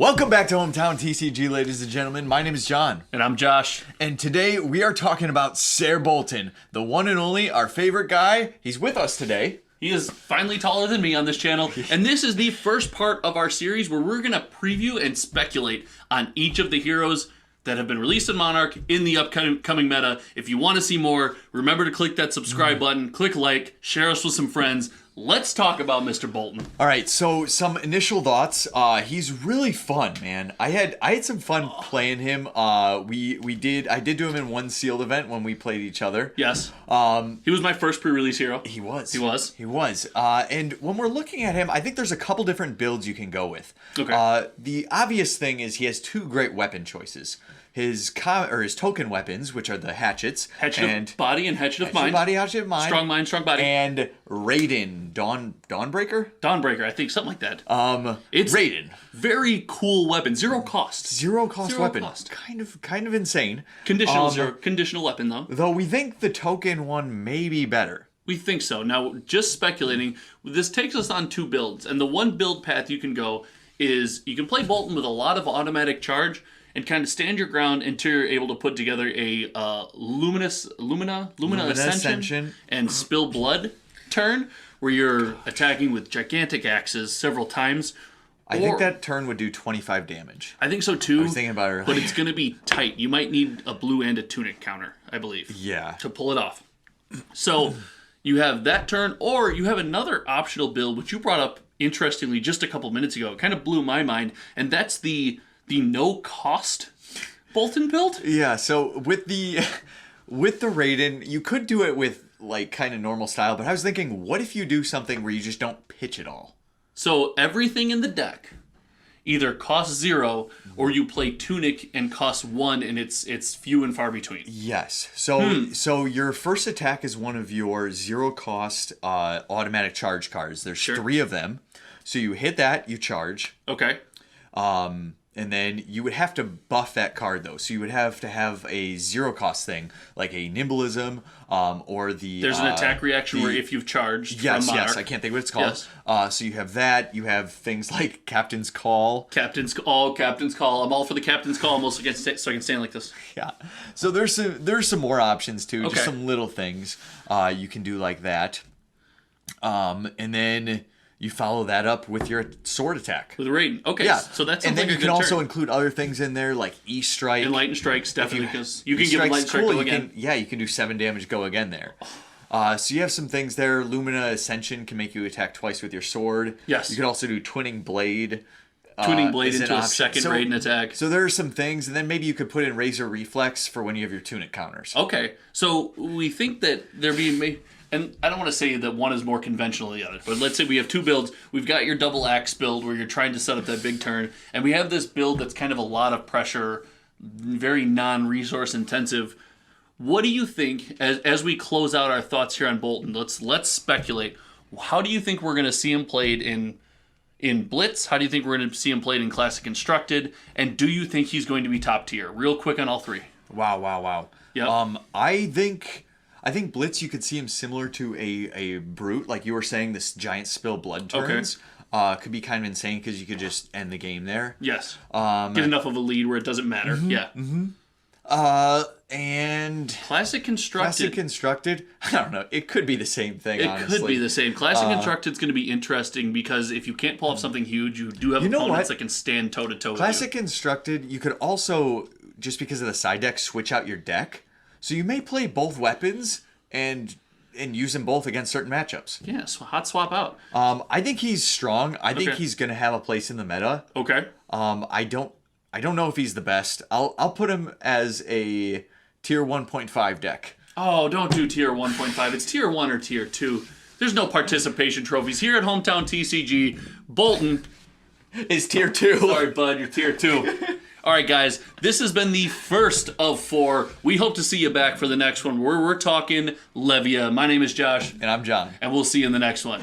Welcome back to Hometown TCG, ladies and gentlemen. My name is John. And I'm Josh. And today we are talking about Sir Boltyn, the one and only, our favorite guy. He's with us today. He is finally taller than me on this channel. And this is the first part of our series where we're going to preview and speculate on each of the heroes that have been released in Monarch in the upcoming meta. If you want to see more, remember to click that subscribe button, click like, share us with some friends. Let's talk about Mr. Boltyn. All right, so some initial thoughts. He's really fun, man. I had some fun playing him. I did do him in one sealed event when we played each other. Yes. He was my first pre-release hero. He was. And when we're looking at him, I think there's a couple different builds you can go with. Okay. The obvious thing is he has two great weapon choices. His token weapons, which are the hatchets. Hatchet of body and hatchet of mind. Hatchet of mind. Strong mind, strong body. And Raiden. Dawnbreaker? Dawnbreaker, I think, something like that. It's Raiden. Very cool weapon. Zero cost. Zero weapon. Kind of insane. Conditional weapon, though. Though we think the token one may be better. We think so. Now, just speculating, this takes us on two builds. And the one build path you can go is you can play Boltyn with a lot of automatic charge and kind of stand your ground until you're able to put together a Lumina Ascension and Spill Blood turn, where you're attacking with gigantic axes several times. I think that turn would do 25 damage. I think so too. I was thinking about it earlier. But it's going to be tight. You might need a blue and a tunic counter, I believe. Yeah. To pull it off. So you have that turn, or you have another optional build, which you brought up interestingly just a couple minutes ago. It kind of blew my mind, and that's the no-cost Boltyn build? Yeah, so with the Raiden, you could do it with, like, kind of normal style, but I was thinking, what if you do something where you just don't pitch it all? So everything in the deck either costs 0, or you play Tunic and costs 1, and it's few and far between. Yes. So your first attack is one of your 0-cost automatic charge cards. There's 3 of them. So you hit that, you charge. Okay. And then you would have to buff that card, though. So you would have to have a 0-cost thing, like a Nimblism, or the... There's an attack reaction where if you've charged yes, from Monarch. Yes, I can't think what it's called. Yes. So you have that. You have things like Captain's Call. Captain's Call. I'm all for the Captain's Call. I'm also against it, so I can stand like this. Yeah. So there's some more options, too. Okay. Just some little things you can do like that. And then... you follow that up with your sword attack. With Raiden. Okay, yeah. So that's and then like you can also include other things in there, like E-Strike. Enlightened Strikes, definitely, because you can give Enlightened Strike go again. You can do 7 damage go again there. So you have some things there. Lumina Ascension can make you attack twice with your sword. Yes. You can also do Twinning Blade. Twinning Blade into a second Raiden attack. So there are some things, and then maybe you could put in Razor Reflex for when you have your Tunic counters. Okay, so we think that there being... And I don't want to say that one is more conventional than the other, but let's say we have two builds. We've got your double axe build where you're trying to set up that big turn, and we have this build that's kind of a lot of pressure, very non-resource intensive. What do you think, as we close out our thoughts here on Boltyn, let's speculate. How do you think we're going to see him played in Blitz? How do you think we're going to see him played in Classic Constructed? And do you think he's going to be top tier? Real quick on all three. Wow. Yep. I think Blitz, you could see him similar to a Brute, like you were saying, this giant spill blood turns. Okay. Could be kind of insane because you could just end the game there. Yes. Get enough of a lead where it doesn't matter. Yeah. And Classic Constructed, I don't know. It could be the same thing, honestly. It could be the same. Classic Constructed is going to be interesting because if you can't pull off something huge, you do have opponents that can stand toe-to-toe with you. Classic Constructed, you could also, just because of the side deck, switch out your deck. So you may play both weapons and use them both against certain matchups. Yeah, hot swap out. I think he's strong. I think he's going to have a place in the meta. Okay. I don't know if he's the best. I'll put him as a tier 1.5 deck. Oh, don't do tier 1.5. It's tier 1 or tier 2. There's no participation trophies here at Hometown TCG. Boltyn is tier 2. Sorry, bud, you're tier 2. All right, guys, this has been the first of 4. We hope to see you back for the next one where we're talking Levia. My name is Josh. And I'm John. And we'll see you in the next one.